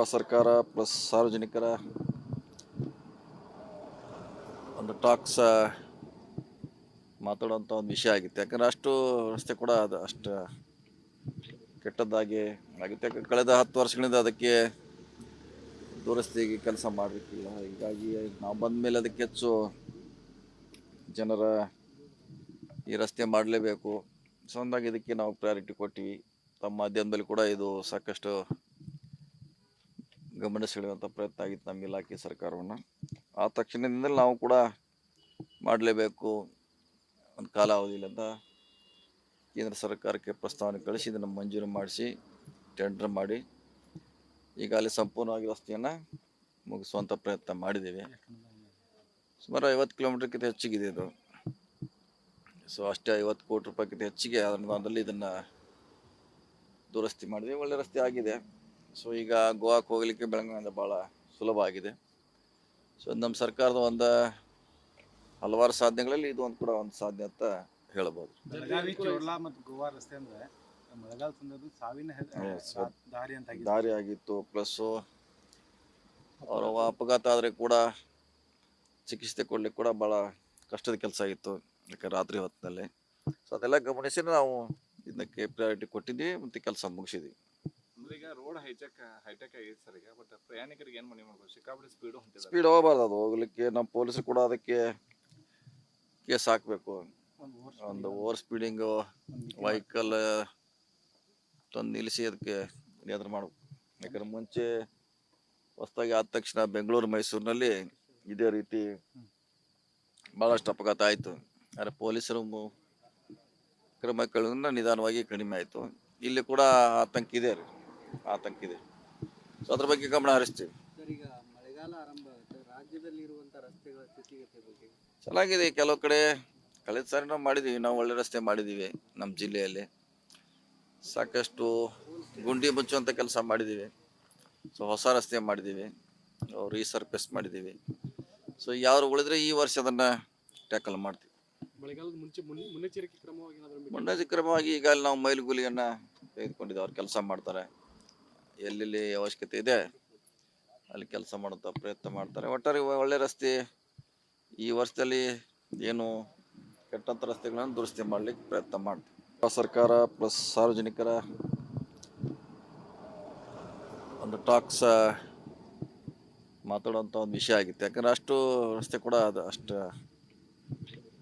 ಸರ್ಕಾರ ಪ್ಲಸ್ ಸಾರ್ವಜನಿಕರ ಒಂದು ಟಾಕ್ಸ್ ಮಾತಾಡುವಂಥ ಒಂದು ವಿಷಯ ಆಗಿತ್ತು. ಯಾಕಂದರೆ ಅಷ್ಟು ರಸ್ತೆ ಕೂಡ ಅದು ಅಷ್ಟು ಕೆಟ್ಟದ್ದಾಗಿ ಆಗಿತ್ತು. ಯಾಕಂದ್ರೆ ಕಳೆದ 10 ವರ್ಷಗಳಿಂದ ಅದಕ್ಕೆ ದುರಸ್ತಿಗೆ ಕೆಲಸ ಮಾಡಲಿಕ್ಕಿಲ್ಲ. ಹೀಗಾಗಿ ನಾವು ಬಂದ ಮೇಲೆ ಅದಕ್ಕೆ ಹೆಚ್ಚು ಜನರ ಈ ರಸ್ತೆ ಮಾಡಲೇಬೇಕು, ಸೊ ಹಂಗಾಗಿ ಇದಕ್ಕೆ ನಾವು ಪ್ರಯಾರಿಟಿ ಕೊಟ್ಟಿವಿ. ತಮ್ಮ ಮಾಧ್ಯಮದಲ್ಲಿ ಕೂಡ ಇದು ಸಾಕಷ್ಟು ಗಮನ ಸೆಳೆಯುವಂಥ ಪ್ರಯತ್ನ ಆಗಿತ್ತು ನಮ್ಮ ಇಲಾಖೆ ಸರ್ಕಾರವನ್ನು. ಆ ತಕ್ಷಣದಿಂದಲೇ ನಾವು ಕೂಡ ಮಾಡಲೇಬೇಕು ಒಂದು ಕಾಲಾವಧಿಯಲ್ಲಿ ಅಂತ ಕೇಂದ್ರ ಸರ್ಕಾರಕ್ಕೆ ಪ್ರಸ್ತಾವನೆ ಕಳಿಸಿ ಇದನ್ನು ಮಂಜೂರು ಮಾಡಿಸಿ ಟೆಂಡರ್ ಮಾಡಿ ಈಗಾಗಲೇ ಸಂಪೂರ್ಣವಾಗಿ ರಸ್ತೆಯನ್ನು ಮುಗಿಸುವಂಥ ಪ್ರಯತ್ನ ಮಾಡಿದ್ದೇವೆ. ಸುಮಾರು 50 ಕಿಲೋಮೀಟರ್ಗಿಂತ ಹೆಚ್ಚಿಗಿದೆ ಇದು. ಸೊ ಅಷ್ಟೇ 50 ಕೋಟಿ ರೂಪಾಯಿಗಿಂತ ಹೆಚ್ಚಿಗೆ ಅನುದಾನದಲ್ಲಿ ಇದನ್ನು ದುರಸ್ತಿ ಮಾಡಿದೆ. ಒಳ್ಳೆ ರಸ್ತೆ ಆಗಿದೆ. ಸೊ ಈಗ ಗೋವಾಕ್ಕೆ ಹೋಗಲಿಕ್ಕೆ ಬೆಳಗಾವಿಯಿಂದ ಭಾಳ ಸುಲಭ ಆಗಿದೆ. ಸೊ ನಮ್ಮ ಸರ್ಕಾರದ ಒಂದು ಹಲವಾರು ಸಾಧನೆಗಳಲ್ಲಿ ಇದು ಒಂದು ಕೂಡ ಒಂದು ಸಾಧನೆ ಅಂತ ಹೇಳ್ಬೋದು. ಬೆಳಗಾವಿ ಚೋರ್ಲಾ ಮತ್ತು ಗೋವಾ ರಸ್ತೆ ಅಂದ್ರೆ ಮಳೆಗಾಲ ಸಂದರ್ಭದಲ್ಲಿ ಸಾವಿನ ದಾರಿ ಅಂತ ದಾರಿ ಆಗಿತ್ತು. ಪ್ಲಸ್ಸು ಅವರ ಅಪಘಾತ ಆದರೆ ಕೂಡ ಚಿಕಿತ್ಸೆ ಕೊಡ್ಲಿಕ್ಕೆ ಕೂಡ ಭಾಳ ಕಷ್ಟದ ಕೆಲಸ ಆಗಿತ್ತು, ಯಾಕೆ ರಾತ್ರಿ ಹೊತ್ತಿನಲ್ಲಿ. ಸೊ ಅದೆಲ್ಲ ಗಮನಿಸಿ ನಾವು ಇದಕ್ಕೆ ಪ್ರಯಾರಿಟಿ ಕೊಟ್ಟಿದ್ವಿ ಮತ್ತು ಕೆಲಸ ಮುಗಿಸಿದ್ವಿ. ಈಗ ರೋಡ್ ಹೈಟೆಕ್ ಆಗೈತೆ ಸರ್ ಈಗ. ಬಟ್ ಪ್ರಯಾಣಿಕರಿಗೆ ಏನು ಮನೆ ಮಾಡ್ಬೋದು, ಸಿಕ್ಕಾಪಟ್ಟೆ ಸ್ಪೀಡ್ ಹೋಗಬಾರ್ದು. ಅದು ಹೋಗ್ಲಿಕ್ಕೆ ನಮ್ಮ ಪೊಲೀಸರು ಕೂಡ ಅದಕ್ಕೆ ಕೇಸ್ ಹಾಕಬೇಕು. ಒಂದು ಓವರ್ ಸ್ಪೀಡಿಂಗು ವೆಹಿಕಲ್ ತಂದು ನಿಲ್ಲಿಸಿ ಅದಕ್ಕೆ ನಿಯಂತ್ರಣ ಮಾಡಬೇಕು. ಯಾಕಂದ್ರೆ ಮುಂಚೆ ಹೊಸದಾಗಿ ಆದ ತಕ್ಷಣ ಬೆಂಗಳೂರು ಮೈಸೂರಿನಲ್ಲಿ ಇದೇ ರೀತಿ ಭಾಳಷ್ಟು ಅಪಘಾತ ಆಯಿತು. ಆದರೆ ಪೊಲೀಸರು ಕ್ರಮ ಕೈಗೊಂಡು ನಿಧಾನವಾಗಿ ಕಡಿಮೆ ಆಯಿತು. ಇಲ್ಲಿ ಕೂಡ ಆತಂಕ ಇದೆ ಸೊ ಅದ್ರ ಬಗ್ಗೆ ಗಮನ ಹರಿಸ್ತೀವಿ. ಈಗ ಮಳೆಗಾಲ ಆರಂಭ ಆಗುತ್ತೆ, ರಾಜ್ಯದಲ್ಲಿ ಇರುವಂತ ರಸ್ತೆಗಳ ಸ್ಥಿತಿಗತಿ ಬಗ್ಗೆ ಚೆನ್ನಾಗಿದೆ. ಕೆಲವು ಕಡೆ ಕಳೆದ ಸಾರಿ ನಾವು ಮಾಡಿದ್ದೀವಿ, ನಾವು ಒಳ್ಳೆ ರಸ್ತೆ ಮಾಡಿದ್ದೀವಿ. ನಮ್ಮ ಜಿಲ್ಲೆಯಲ್ಲಿ ಸಾಕಷ್ಟು ಗುಂಡಿ ಮುಚ್ಚುವಂಥ ಕೆಲಸ ಮಾಡಿದ್ದೀವಿ. ಸೊ ಹೊಸ ರಸ್ತೆ ಮಾಡಿದ್ದೀವಿ, ರೀಸರ್ಫೇಸ್ ಮಾಡಿದ್ದೀವಿ. ಸೊ ಯಾರು ಉಳಿದ್ರೆ ಈ ವರ್ಷ ಅದನ್ನು ಟ್ಯಾಕಲ್ ಮಾಡ್ತೀವಿ. ಮಳೆಗಾಲದ ಮುಂಚೆ ಮುನ್ನೆಚ್ಚರಿಕೆ ಕ್ರಮವಾಗಿ ಈಗಾಗಲೇ ನಾವು ಮೈಲುಗೂಲಿಯನ್ನು ತೆಗೆದುಕೊಂಡಿದ್ದೇವೆ. ಅವ್ರು ಕೆಲಸ ಮಾಡ್ತಾರೆ, ಎಲ್ಲೆಲ್ಲಿ ಅವಶ್ಯಕತೆ ಇದೆ ಅಲ್ಲಿ ಕೆಲಸ ಮಾಡುವಂಥ ಪ್ರಯತ್ನ ಮಾಡ್ತಾರೆ. ಒಟ್ಟಾರೆ ಒಳ್ಳೆ ರಸ್ತೆ ಈ ವರ್ಷದಲ್ಲಿ ಏನು ಕೆಟ್ಟಂಥ ರಸ್ತೆಗಳನ್ನು ದುರಸ್ತಿ ಮಾಡಲಿಕ್ಕೆ ಪ್ರಯತ್ನ ಮಾಡ್ತೀವಿ. ಸರ್ಕಾರ ಪ್ಲಸ್ ಸಾರ್ವಜನಿಕರ ಒಂದು ಟಾಕ್ಸ್ ಮಾತಾಡುವಂಥ ಒಂದು ವಿಷಯ ಆಗಿತ್ತು. ಯಾಕಂದರೆ ಅಷ್ಟು ರಸ್ತೆ ಕೂಡ ಅದು ಅಷ್ಟು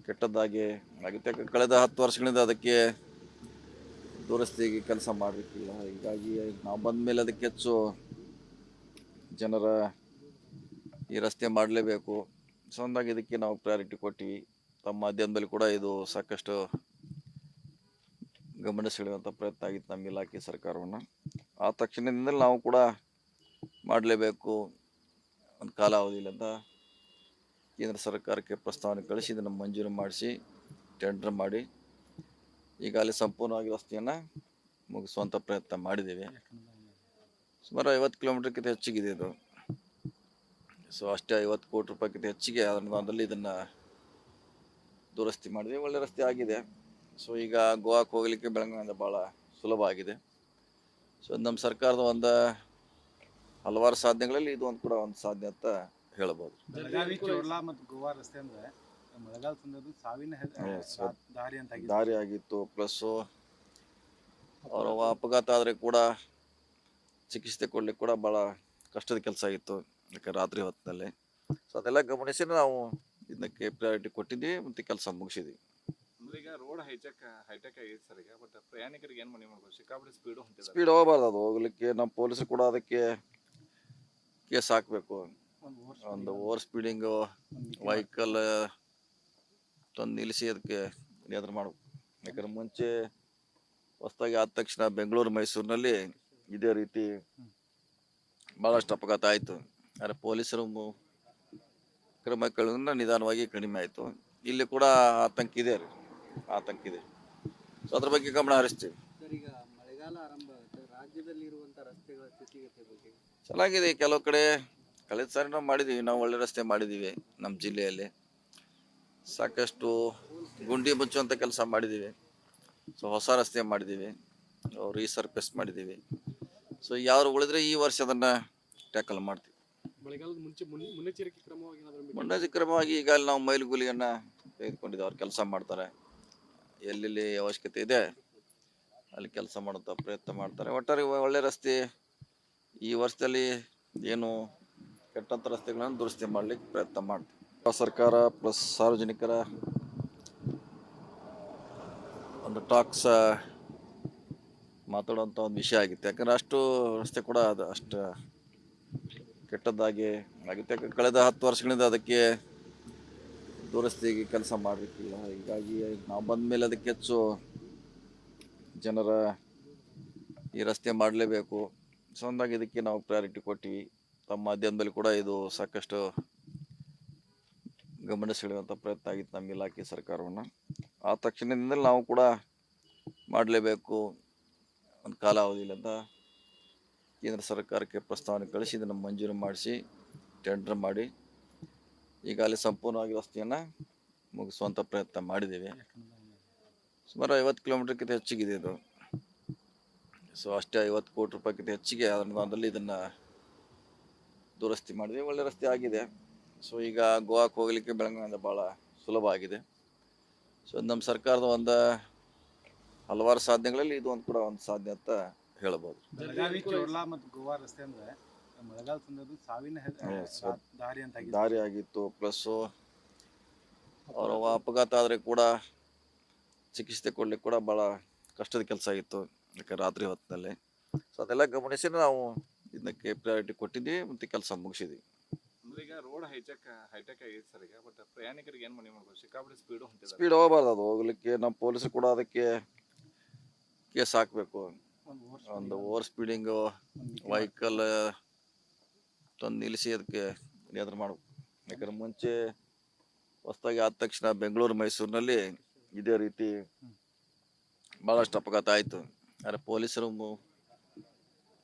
ಕೆಟ್ಟದ್ದಾಗಿ ಆಗಿತ್ತು. ಯಾಕಂದ್ರೆ ಕಳೆದ 10 ವರ್ಷಗಳಿಂದ ಅದಕ್ಕೆ ದುರಸ್ತಿಗೆ ಕೆಲಸ ಮಾಡಲಿಕ್ಕಿಲ್ಲ. ಹೀಗಾಗಿ ನಾವು ಬಂದ ಮೇಲೆ ಅದಕ್ಕೆ ಹೆಚ್ಚು ಜನರ ಈ ರಸ್ತೆ ಮಾಡಲೇಬೇಕು, ಸೊ ಹಂಗಾಗಿ ಇದಕ್ಕೆ ನಾವು ಪ್ರಯಾರಿಟಿ ಕೊಟ್ಟಿವಿ. ತಮ್ಮ ಮಾಧ್ಯಮದಲ್ಲಿ ಕೂಡ ಇದು ಸಾಕಷ್ಟು ಗಮನ ಸೆಳೆಯುವಂಥ ಪ್ರಯತ್ನ ಆಗಿತ್ತು ನಮ್ಮ ಇಲಾಖೆ ಸರ್ಕಾರವನ್ನು. ಆ ತಕ್ಷಣದಿಂದಲೇ ನಾವು ಕೂಡ ಮಾಡಲೇಬೇಕು ಒಂದು ಕಾಲಾವಧಿಯಲ್ಲಿ ಅಂತ ಕೇಂದ್ರ ಸರ್ಕಾರಕ್ಕೆ ಪ್ರಸ್ತಾವನೆ ಕಳಿಸಿ ಇದನ್ನು ಮಂಜೂರು ಮಾಡಿಸಿ ಟೆಂಡರ್ ಮಾಡಿ ಈಗಾಗಲೇ ಸಂಪೂರ್ಣವಾಗಿ ರಸ್ತೆಯನ್ನು ಮುಗಿಸುವಂಥ ಪ್ರಯತ್ನ ಮಾಡಿದ್ದೇವೆ. ಸುಮಾರು 50 ಕಿಲೋಮೀಟರ್ಗಿಂತ ಹೆಚ್ಚಿಗಿದೆ ಇದು. ಸೊ ಅಷ್ಟೇ 50 ಕೋಟಿ ರೂಪಾಯಿಗಿಂತ ಹೆಚ್ಚಿಗೆ ಅನುದಾನದಲ್ಲಿ ಇದನ್ನು ದುರಸ್ತಿ ಮಾಡಿದೆ. ಒಳ್ಳೆ ರಸ್ತೆ ಆಗಿದೆ. ಸೊ ಈಗ ಗೋವಾಕ್ಕೆ ಹೋಗಲಿಕ್ಕೆ ಬೆಳಗಾವಿಯಿಂದ ಭಾಳ ಸುಲಭ ಆಗಿದೆ. ಸೊ ನಮ್ಮ ಸರ್ಕಾರದ ಒಂದು ಹಲವಾರು ಸಾಧನೆಗಳಲ್ಲಿ ಇದು ಒಂದು ಕೂಡ ಒಂದು ಸಾಧನೆ ಅಂತ ಹೇಳ್ಬೋದು. ಬೆಳಗಾವಿ ಚೋರ್ಲಾ ಮತ್ತು ಗೋವಾ ರಸ್ತೆ ಅಂದ್ರೆ ಮಳೆಗಾಲ ಸಂದರ್ಭದಲ್ಲಿ ಸಾವಿನ ದಾರಿ ಅಂತ ದಾರಿ ಆಗಿತ್ತು. ಪ್ಲಸ್ಸು ಅವರ ಅಪಘಾತ ಆದರೆ ಕೂಡ ಚಿಕಿತ್ಸೆ ಕೊಡ್ಲಿಕ್ಕೆ ಕೂಡ ಭಾಳ ಕಷ್ಟದ ಕೆಲಸ ಆಗಿತ್ತು, ಯಾಕೆ ರಾತ್ರಿ ಹೊತ್ತಿನಲ್ಲಿ. ಸೊ ಅದೆಲ್ಲ ಗಮನಿಸಿ ನಾವು ಇದಕ್ಕೆ ಪ್ರಯಾರಿಟಿ ಕೊಟ್ಟಿದ್ವಿ ಮತ್ತು ಕೆಲಸ ಮುಗಿಸಿದ್ವಿ. ಈಗ ರೋಡ್ ಹೈಟೆಕ್ ಆಗೈತೆ ಸರ್ ಈಗ. ಬಟ್ ಪ್ರಯಾಣಿಕರಿಗೆ ಏನು ಮನೆ ಮಾಡ್ಬೋದು, ಸಿಕ್ಕಾಪಟ್ಟೆ ಸ್ಪೀಡ್ ಹೋಗಬಾರ್ದು. ಅದು ಹೋಗ್ಲಿಕ್ಕೆ ನಮ್ಮ ಪೊಲೀಸರು ಕೂಡ ಅದಕ್ಕೆ ಕೇಸ್ ಹಾಕಬೇಕು. ಒಂದು ಓವರ್ ಸ್ಪೀಡಿಂಗು ವೆಹಿಕಲ್ ತಂದು ನಿಲ್ಲಿಸಿ ಅದಕ್ಕೆ ನಿಯಂತ್ರಣ ಮಾಡಬೇಕು. ಯಾಕಂದ್ರೆ ಮುಂಚೆ ಹೊಸದಾಗಿ ಆದ ತಕ್ಷಣ ಬೆಂಗಳೂರು ಮೈಸೂರಿನಲ್ಲಿ ಇದೇ ರೀತಿ ಭಾಳಷ್ಟು ಅಪಘಾತ ಆಯಿತು. ಆದರೆ ಪೊಲೀಸರು ಕ್ರಮ ಕೈಗೊಂಡು ನಿಧಾನವಾಗಿ ಕಡಿಮೆ ಆಯಿತು. ಇಲ್ಲಿ ಕೂಡ ಆತಂಕ ಇದೆ. ಸೊ ಅದ್ರ ಬಗ್ಗೆ ಗಮನ ಹರಿಸ್ತೀವಿ. ಈಗ ಮಳೆಗಾಲ ಆರಂಭ ಆಗುತ್ತೆ, ರಾಜ್ಯದಲ್ಲಿ ಇರುವಂತ ರಸ್ತೆಗಳ ಸ್ಥಿತಿಗತಿ ಬಗ್ಗೆ ಚೆನ್ನಾಗಿದೆ. ಕೆಲವು ಕಡೆ ಕಳೆದ ಸಾರಿ ನಾವು ಮಾಡಿದ್ದೀವಿ, ನಾವು ಒಳ್ಳೆ ರಸ್ತೆ ಮಾಡಿದ್ದೀವಿ. ನಮ್ಮ ಜಿಲ್ಲೆಯಲ್ಲಿ ಸಾಕಷ್ಟು ಗುಂಡಿ ಮುಚ್ಚುವಂಥ ಕೆಲಸ ಮಾಡಿದ್ದೀವಿ. ಸೊ ಹೊಸ ರಸ್ತೆ ಮಾಡಿದ್ದೀವಿ, ರೀಸರ್ಫೇಸ್ ಮಾಡಿದ್ದೀವಿ. ಸೊ ಯಾರು ಉಳಿದ್ರೆ ಈ ವರ್ಷ ಅದನ್ನು ಟ್ಯಾಕಲ್ ಮಾಡ್ತೀವಿ. ಮಳೆಗಾಲದ ಮುಂಚೆ ಮುನ್ನೆಚ್ಚರಿಕೆ ಕ್ರಮವಾಗಿ ಏನಾದರೂ ಮುನ್ನೆಚ್ಚರಿಕೆ ಕ್ರಮವಾಗಿ ಈಗ ಅಲ್ಲಿ ನಾವು ಮೈಲುಗೂಲಿಯನ್ನು ತೆಗೆದುಕೊಂಡಿದ್ದು ಅವ್ರು ಕೆಲಸ ಮಾಡ್ತಾರೆ, ಎಲ್ಲೆಲ್ಲಿ ಅವಶ್ಯಕತೆ ಇದೆ ಅಲ್ಲಿ ಕೆಲಸ ಮಾಡುತ್ತಾ ಪ್ರಯತ್ನ ಮಾಡ್ತಾರೆ. ಒಟ್ಟಾರೆ ಒಳ್ಳೆ ರಸ್ತೆ ಈ ವರ್ಷದಲ್ಲಿ ಏನು ಕೆಟ್ಟಂಥ ರಸ್ತೆಗಳನ್ನು ದುರಸ್ತಿ ಮಾಡಲಿಕ್ಕೆ ಪ್ರಯತ್ನ ಮಾಡ್ತೀವಿ. ಸರ್ಕಾರ ಪ್ಲಸ್ ಸಾರ್ವಜನಿಕರ ಒಂದು ಟಾಕ್ಸ್ ಮಾತಾಡುವಂಥ ಒಂದು ವಿಷಯ ಆಗಿತ್ತು. ಯಾಕಂದರೆ ಅಷ್ಟು ರಸ್ತೆ ಕೂಡ ಅದು ಅಷ್ಟು ಕೆಟ್ಟದ್ದಾಗಿ ಆಗಿತ್ತು. ಯಾಕಂದ್ರೆ ಕಳೆದ 10 ವರ್ಷಗಳಿಂದ ಅದಕ್ಕೆ ದುರಸ್ತಿಗೆ ಕೆಲಸ ಮಾಡಲಿಕ್ಕಿಲ್ಲ. ಹೀಗಾಗಿ ನಾವು ಬಂದ ಮೇಲೆ ಅದಕ್ಕೆ ಹೆಚ್ಚು ಜನರ ಈ ರಸ್ತೆ ಮಾಡಲೇಬೇಕು, ಸೊ ಹಂಗಾಗಿ ಇದಕ್ಕೆ ನಾವು ಪ್ರಯಾರಿಟಿ ಕೊಟ್ಟಿವಿ. ತಮ್ಮ ಮಾಧ್ಯಮದಲ್ಲಿ ಕೂಡ ಇದು ಸಾಕಷ್ಟು ಗಮನ ಸೆಳೆಯುವಂಥ ಪ್ರಯತ್ನ ಆಗಿತ್ತು ನಮ್ಮ ಇಲಾಖೆ ಸರ್ಕಾರವನ್ನು. ಆ ತಕ್ಷಣದಿಂದಲೇ ನಾವು ಕೂಡ ಮಾಡಲೇಬೇಕು, ಒಂದು ಕಾಲಾವಧಿಯಲ್ಲಿ ಅಂತ ಕೇಂದ್ರ ಸರ್ಕಾರಕ್ಕೆ ಪ್ರಸ್ತಾವನೆ ಕಳಿಸಿ ಇದನ್ನು ಮಂಜೂರು ಮಾಡಿಸಿ ಟೆಂಡರ್ ಮಾಡಿ ಈಗಾಗಲೇ ಸಂಪೂರ್ಣವಾಗಿ ರಸ್ತೆಯನ್ನು ಮುಗಿಸುವಂಥ ಪ್ರಯತ್ನ ಮಾಡಿದ್ದೇವೆ. ಸುಮಾರು 50 ಕಿಲೋಮೀಟರ್ಗಿಂತ ಹೆಚ್ಚಿಗಿದೆ ಇದು. ಸೊ ಅಷ್ಟೇ 50 ಕೋಟಿ ರೂಪಾಯಿಗಿಂತ ಹೆಚ್ಚಿಗೆ ಅನುದಾನದಲ್ಲಿ ಇದನ್ನು ದುರಸ್ತಿ ಮಾಡಿದೆ. ಒಳ್ಳೆ ರಸ್ತೆ ಆಗಿದೆ. ಸೊ ಈಗ ಗೋವಾಕ್ಕೆ ಹೋಗಲಿಕ್ಕೆ ಬೆಳಗಾವಿಯಿಂದ ಭಾಳ ಸುಲಭ ಆಗಿದೆ. ಸೊ ನಮ್ಮ ಸರ್ಕಾರದ ಒಂದು ಹಲವಾರು ಸಾಧನೆಗಳಲ್ಲಿ ಇದು ಒಂದು ಕೂಡ ಒಂದು ಸಾಧನೆ ಅಂತ ಹೇಳ್ಬೋದು. ಬೆಳಗಾವಿ ಚೋರ್ಲಾ ಮತ್ತು ಗೋವಾ ರಸ್ತೆ ಅಂದ್ರೆ ಮಳೆಗಾಲ ಸಂದರ್ಭದಲ್ಲಿ ಸಾವಿನ ದಾರಿ ಅಂತ ದಾರಿ ಆಗಿತ್ತು. ಪ್ಲಸ್ಸು ಅವರ ಅಪಘಾತ ಆದರೆ ಕೂಡ ಚಿಕಿತ್ಸೆ ಕೊಡ್ಲಿಕ್ಕೆ ಕೂಡ ಭಾಳ ಕಷ್ಟದ ಕೆಲಸ ಆಗಿತ್ತು, ಯಾಕೆ ರಾತ್ರಿ ಹೊತ್ತಿನಲ್ಲಿ. ಸೊ ಅದೆಲ್ಲ ಗಮನಿಸಿ ನಾವು ಇದಕ್ಕೆ ಪ್ರಯಾರಿಟಿ ಕೊಟ್ಟಿದ್ದೀವಿ ಮತ್ತು ಕೆಲಸ ಮುಗಿಸಿದ್ವಿ. ಅಂದ್ರೆ ಈಗ ರೋಡ್ ಹೈಟೆಕ್ ಆಗೈತೆ ಸರ್ ಈಗ, ಬಟ್ ಪ್ರಯಾಣಿಕರಿಗೆ ಏನು ಮನೆ ಮಾಡ್ಬೋದು? ಸಿಕ್ಕಾಪಟ್ಟೆ ಹೊಂಟಿದೆ. ಸ್ಪೀಡ್ ಹೋಗಬಾರ್ದು, ಅದು ಹೋಗ್ಲಿಕ್ಕೆ ನಮ್ಮ ಪೊಲೀಸರು ಕೂಡ ಅದಕ್ಕೆ ಕೇಸ್ ಹಾಕಬೇಕು. ಒಂದು ಓವರ್ ಸ್ಪೀಡಿಂಗು ವೆಹಿಕಲ್ ತಂದು ನಿಲ್ಲಿಸಿ ಅದಕ್ಕೆ ನಿಯಂತ್ರಣ ಮಾಡಬೇಕು. ಯಾಕಂದ್ರೆ ಮುಂಚೆ ಹೊಸದಾಗಿ ಆದ ತಕ್ಷಣ ಬೆಂಗಳೂರು ಮೈಸೂರಿನಲ್ಲಿ ಇದೇ ರೀತಿ ಭಾಳಷ್ಟು ಅಪಘಾತ ಆಯಿತು. ಆದರೆ ಪೊಲೀಸರು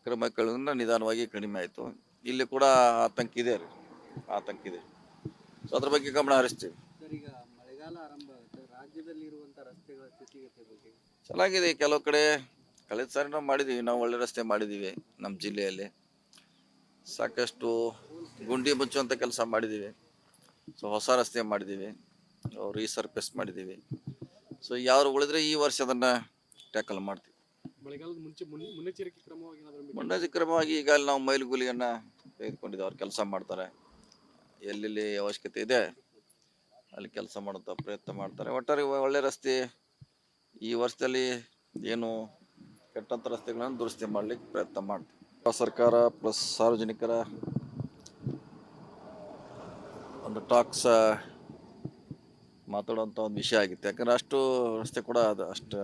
ಕ್ರಮ ಕೈಗೊಂಡ ನಿಧಾನವಾಗಿ ಕಡಿಮೆ ಆಯಿತು. ಇಲ್ಲಿ ಕೂಡ ಆತಂಕ ಇದೆ ಸೊ ಅದ್ರ ಬಗ್ಗೆ ಗಮನ ಹರಿಸ್ತೀವಿ. ಸರ್, ಈಗ ಮಳೆಗಾಲ ಆರಂಭ ಆಗುತ್ತೆ, ರಾಜ್ಯದಲ್ಲಿರುವಂಥ ರಸ್ತೆಗಳ ಸ್ಥಿತಿಗತಿ ಬಗ್ಗೆ ಚೆನ್ನಾಗಿದೆ. ಕೆಲವು ಕಡೆ ಕಳೆದ ಸಾರಿ ನಾವು ಮಾಡಿದ್ದೀವಿ, ನಾವು ಒಳ್ಳೆ ರಸ್ತೆ ಮಾಡಿದ್ದೀವಿ. ನಮ್ಮ ಜಿಲ್ಲೆಯಲ್ಲಿ ಸಾಕಷ್ಟು ಗುಂಡಿ ಮುಚ್ಚುವಂಥ ಕೆಲಸ ಮಾಡಿದ್ದೀವಿ. ಸೊ ಹೊಸ ರಸ್ತೆ ಮಾಡಿದ್ದೀವಿ, ರೀಸರ್ಫೇಸ್ ಮಾಡಿದ್ದೀವಿ. ಸೊ ಯಾರು ಉಳಿದ್ರೆ ಈ ವರ್ಷ ಅದನ್ನು ಟ್ಯಾಕಲ್ ಮಾಡ್ತೀವಿ. ಮಳೆಗಾಲದ ಮುಂಚೆ ಮುನ್ನೆಚ್ಚರಿಕೆ ಕ್ರಮವಾಗಿ ಏನಾದರೂ ಮುನ್ನೆಚ್ಚರಿಕೆ ಕ್ರಮವಾಗಿ ಈಗ ಅಲ್ಲಿ ನಾವು ಮೈಲುಗೂಲಿಯನ್ನು ತೆಗೆದುಕೊಂಡಿದ್ದು ಅವ್ರು ಕೆಲಸ ಮಾಡ್ತಾರೆ, ಎಲ್ಲೆಲ್ಲಿ ಅವಶ್ಯಕತೆ ಇದೆ ಅಲ್ಲಿ ಕೆಲಸ ಮಾಡುತ್ತಾ ಪ್ರಯತ್ನ ಮಾಡ್ತಾರೆ. ಒಟ್ಟಾರೆ ಒಳ್ಳೆ ರಸ್ತೆ ಈ ವರ್ಷದಲ್ಲಿ ಏನು ಕೆಟ್ಟಂಥ ರಸ್ತೆಗಳನ್ನು ದುರಸ್ತಿ ಮಾಡಲಿಕ್ಕೆ ಪ್ರಯತ್ನ ಮಾಡ್ತೀವಿ. ಸರ್ಕಾರ ಪ್ಲಸ್ ಸಾರ್ವಜನಿಕರ ಒಂದು ಟಾಕ್ಸ್ ಮಾತಾಡುವಂಥ ಒಂದು ವಿಷಯ ಆಗಿತ್ತು. ಯಾಕಂದರೆ ಅಷ್ಟು ರಸ್ತೆ ಕೂಡ ಅದು ಅಷ್ಟು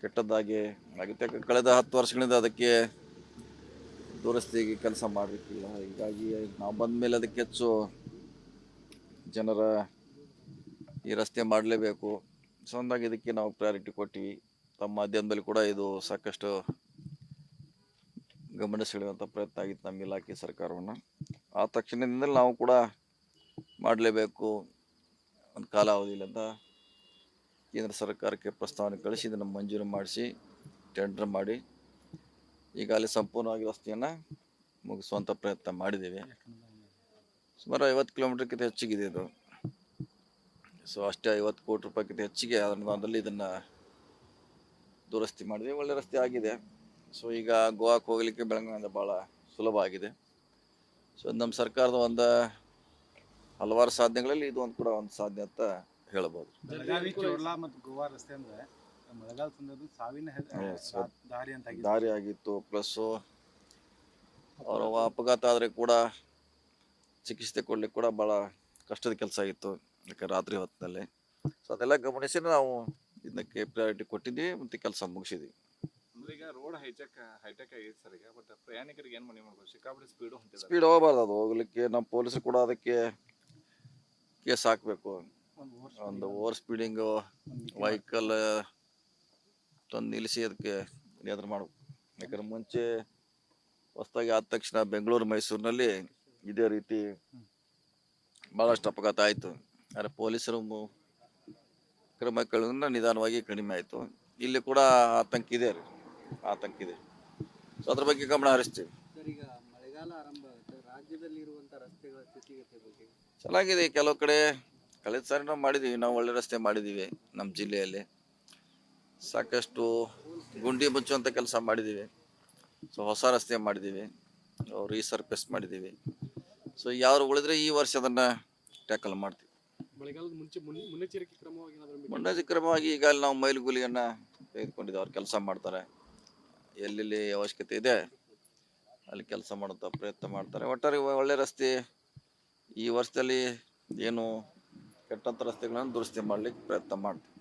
ಕೆಟ್ಟದ್ದಾಗಿ ಆಗಿತ್ತು. ಯಾಕಂದ್ರೆ ಕಳೆದ 10 ವರ್ಷಗಳಿಂದ ಅದಕ್ಕೆ ದುರಸ್ತಿಗೆ ಕೆಲಸ ಮಾಡಲಿಕ್ಕಿಲ್ಲ. ಹೀಗಾಗಿ ನಾವು ಬಂದ ಮೇಲೆ ಅದಕ್ಕೆ ಹೆಚ್ಚು ಜನರ ಈ ರಸ್ತೆ ಮಾಡಲೇಬೇಕು, ಸೊ ಹಂಗಾಗಿ ಇದಕ್ಕೆ ನಾವು ಪ್ರಯಾರಿಟಿ ಕೊಟ್ಟಿವಿ. ತಮ್ಮ ಮಾಧ್ಯಮದಲ್ಲಿ ಕೂಡ ಇದು ಸಾಕಷ್ಟು ಗಮನ ಸೆಳೆಯುವಂಥ ಪ್ರಯತ್ನ ಆಗಿತ್ತು ನಮ್ಮ ಇಲಾಖೆ ಸರ್ಕಾರವನ್ನು. ಆ ತಕ್ಷಣದಿಂದಲೇ ನಾವು ಕೂಡ ಮಾಡಲೇಬೇಕು, ಒಂದು ಕಾಲಾವಧಿಯಲ್ಲಿ ಅಂತ ಕೇಂದ್ರ ಸರ್ಕಾರಕ್ಕೆ ಪ್ರಸ್ತಾವನೆ ಕಳಿಸಿ ಇದನ್ನು ಮಂಜೂರು ಮಾಡಿಸಿ ಟೆಂಡರ್ ಮಾಡಿ ಈಗಾಗಲೇ ಸಂಪೂರ್ಣವಾಗಿ ರಸ್ತೆಯನ್ನು ಮುಗಿಸುವಂಥ ಪ್ರಯತ್ನ ಮಾಡಿದ್ದೇವೆ. ಸುಮಾರು 50 ಕಿಲೋಮೀಟರ್ಗಿಂತ ಹೆಚ್ಚಿಗಿದೆ ಇದು. ಸೊ ಅಷ್ಟೇ 50 ಕೋಟಿ ರೂಪಾಯಿಗಿಂತ ಹೆಚ್ಚಿಗೆ ಅನುದಾನದಲ್ಲಿ ಇದನ್ನು ದುರಸ್ತಿ ಮಾಡಿದೆ. ಒಳ್ಳೆ ರಸ್ತೆ ಆಗಿದೆ. ಸೊ ಈಗ ಗೋವಾಕ್ಕೆ ಹೋಗಲಿಕ್ಕೆ ಬೆಳಗಾವಿಯಿಂದ ಭಾಳ ಸುಲಭ ಆಗಿದೆ. ಸೊ ನಮ್ಮ ಸರ್ಕಾರದ ಒಂದು ಹಲವಾರು ಸಾಧನೆಗಳಲ್ಲಿ ಇದು ಒಂದು ಕೂಡ ಒಂದು ಸಾಧನೆ ಅಂತ ಹೇಳ್ಬೋದು. ಬೆಳಗಾವಿ ಚೋರ್ಲಾ ಮತ್ತು ಗೋವಾ ರಸ್ತೆ ಅಂದ್ರೆ ಮಳೆಗಾಲ ಸಂದರ್ಭದಲ್ಲಿ ಸಾವಿನ ದಾರಿ ಅಂತ ದಾರಿ ಆಗಿತ್ತು. ಪ್ಲಸ್ಸು ಅವರ ಅಪಘಾತ ಆದರೆ ಕೂಡ ಚಿಕಿತ್ಸೆ ಕೊಡ್ಲಿಕ್ಕೆ ಕೂಡ ಭಾಳ ಕಷ್ಟದ ಕೆಲಸ ಆಗಿತ್ತು, ಯಾಕೆ ರಾತ್ರಿ ಹೊತ್ತಿನಲ್ಲಿ. ಸೊ ಅದೆಲ್ಲ ಗಮನಿಸಿ ನಾವು ಇದಕ್ಕೆ ಪ್ರಯಾರಿಟಿ ಕೊಟ್ಟಿದ್ದೀವಿ ಮತ್ತು ಕೆಲಸ ಮುಗಿಸಿದ್ವಿ. ಅಂದ್ರೆ ಈಗ ರೋಡ್ ಹೈಟೆಕ್ ಆಗೈತೆ ಸರ್ ಈಗ, ಬಟ್ ಪ್ರಯಾಣಿಕರಿಗೆ ಏನು ಮನೆ ಮಾಡ್ಬೋದು? ಸಿಕ್ಕಾಪಟ್ಟೆ ಹೊಂಟಿದೆ. ಸ್ಪೀಡ್ ಹೋಗಬಾರ್ದು, ಅದು ಹೋಗ್ಲಿಕ್ಕೆ ನಮ್ಮ ಪೊಲೀಸರು ಕೂಡ ಅದಕ್ಕೆ ಕೇಸ್ ಹಾಕಬೇಕು. ಒಂದು ಓವರ್ ಸ್ಪೀಡಿಂಗು ವೆಹಿಕಲ್ ತಂದು ನಿಲ್ಲಿಸಿ ಅದಕ್ಕೆ ನಿಯಂತ್ರಣ ಮಾಡಬೇಕು. ಯಾಕಂದ್ರೆ ಮುಂಚೆ ಹೊಸದಾಗಿ ಆದ ತಕ್ಷಣ ಬೆಂಗಳೂರು ಮೈಸೂರಿನಲ್ಲಿ ಇದೇ ರೀತಿ ಭಾಳಷ್ಟು ಅಪಘಾತ ಆಯಿತು. ಆದರೆ ಪೊಲೀಸರು ಕ್ರಮ ಕೈಗೊಂಡ ನಿಧಾನವಾಗಿ ಕಡಿಮೆ ಆಯಿತು. ಇಲ್ಲಿ ಕೂಡ ಆತಂಕ ಇದೆ. ಸೊ ಅದ್ರ ಬಗ್ಗೆ ಗಮನ ಹರಿಸ್ತೀವಿ. ಸರ್, ಈಗ ಮಳೆಗಾಲ ಮಳೆಗಾಲ ಆರಂಭ ಆಗುತ್ತೆ, ರಾಜ್ಯದಲ್ಲಿ ಇರುವಂತ ರಸ್ತೆಗಳ ಸ್ಥಿತಿಗತಿ ಬಗ್ಗೆ. ಚೆನ್ನಾಗಿದೆ. ಕೆಲವು ಕಡೆ ಕಳೆದ ಸಾರಿ ನಾವು ಮಾಡಿದ್ದೀವಿ, ನಾವು ಒಳ್ಳೆ ರಸ್ತೆ ಮಾಡಿದ್ದೀವಿ. ನಮ್ಮ ಜಿಲ್ಲೆಯಲ್ಲಿ ಸಾಕಷ್ಟು ಗುಂಡಿ ಮುಚ್ಚುವಂಥ ಕೆಲಸ ಮಾಡಿದ್ದೀವಿ. ಸೊ ಹೊಸ ರಸ್ತೆ ಮಾಡಿದ್ದೀವಿ, ರೀಸರ್ಫೇಸ್ ಮಾಡಿದ್ದೀವಿ. ಸೊ ಯಾರು ಉಳಿದ್ರೆ ಈ ವರ್ಷ ಅದನ್ನು ಟ್ಯಾಕಲ್ ಮಾಡ್ತೀವಿ. ಮಳೆಗಾಲದ ಮುಂಚೆ ಮುನ್ನೆಚ್ಚರಿಕೆ ಕ್ರಮವಾಗಿ ಏನಾದರೂ ಮುನ್ನೆಚ್ಚರಿಕೆ ಕ್ರಮವಾಗಿ ಈಗ ಅಲ್ಲಿ ನಾವು ಮೈಲುಗೂಲಿಯನ್ನು ತೆಗೆದುಕೊಂಡಿದ್ದೀವಿ. ಅವ್ರು ಕೆಲಸ ಮಾಡ್ತಾರೆ, ಎಲ್ಲೆಲ್ಲಿ ಅವಶ್ಯಕತೆ ಇದೆ ಅಲ್ಲಿ ಕೆಲಸ ಮಾಡುವಂಥ ಪ್ರಯತ್ನ ಮಾಡ್ತಾರೆ. ಒಟ್ಟಾರೆ ಒಳ್ಳೆ ರಸ್ತೆ ಈ ವರ್ಷದಲ್ಲಿ ಏನು ಕೆಟ್ಟಂಥ ರಸ್ತೆಗಳನ್ನು ದುರಸ್ತಿ ಮಾಡಲಿಕ್ಕೆ ಪ್ರಯತ್ನ ಮಾಡ್ತೀವಿ.